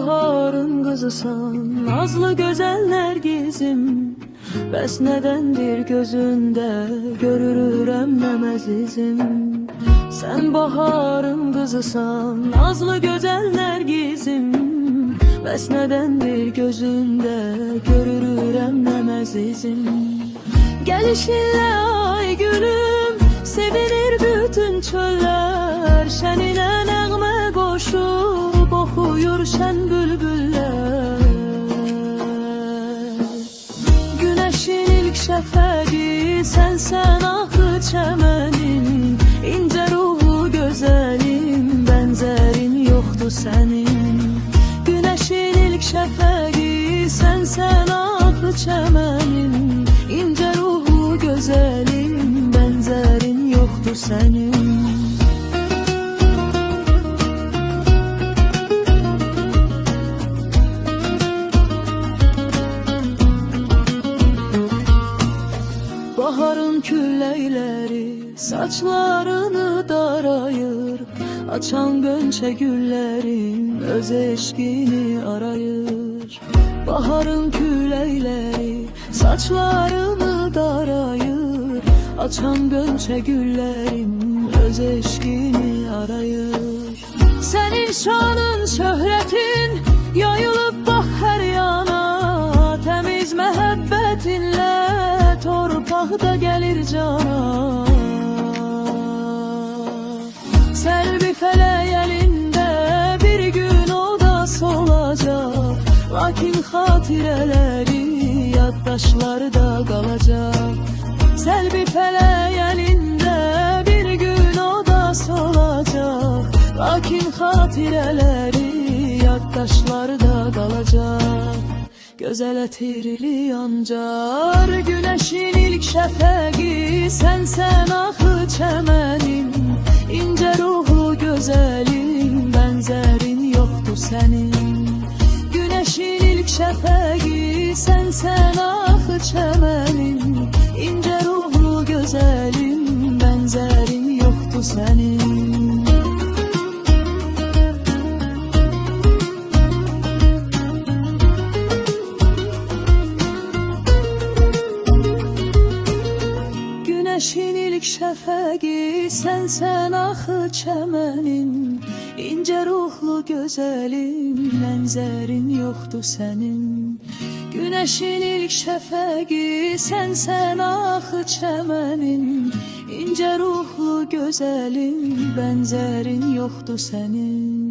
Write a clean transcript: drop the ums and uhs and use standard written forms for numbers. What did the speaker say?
baharın kızısan, nazlı gözəl Nergizim. Bəs nədəndir gözündə görürəm nəm əzizim. Sən baharın qızısan, nazlı gözəl Nergizim. Bəs nədəndir gözündə görürəm nəm əzizim. Gəlişinlə ay gülüm, sevinir bütün çöllər. Şəninə nəğmə qoşub oxuyur şən bülbüllər. Günəşin ilk şəfəqi sənsən axı çəmənin. İncə ruhu gözəlim, bənzərin yoxdur sənin. Günəşin ilk şəfəqi sənsən axı çəmənin. İncə ruhu gözəlim, bənzərin yoxdur sənin. Baharın külləkləri saçlarını darayır. Açan gönçə güllərin öz eşqini arayır. Baharın külləkləri saçlarını darayır. Açan gönçə güllərin öz eşqini arayır. Sənin şanın, şöhrətin yayılıb bax hər yana. Təmiz məhəbbətinlə torpaqda gəlir cana. Səlbi fələk əlində bir gün o da solacaq. Lakin xatirələri yaddaşlarda qalacaq. Səlbi fələk əlində bir gün o da solacaq. Lakin xatirələri yaddaşlarda qalacaq. Gözəl ətirli yancar günəşin ilk şəfəqi sənsən axı çəmənin. İncə ruhu gözəlim, bənzərin yoxdur sənin. Günəşin ilk şəfəqi sənsən axı çəmənin. İncə ruhu gözəlim, bənzərin yoxdur sənin. Günəşin ilk şəfəqi sənsən axı çəmənin. İncə ruhlu gözəlim, bənzərin yoxdur sənin. Günəşin ilk şəfəqi sənsən axı çəmənin. İncə ruhlu gözəlim, bənzərin yoxdur sənin.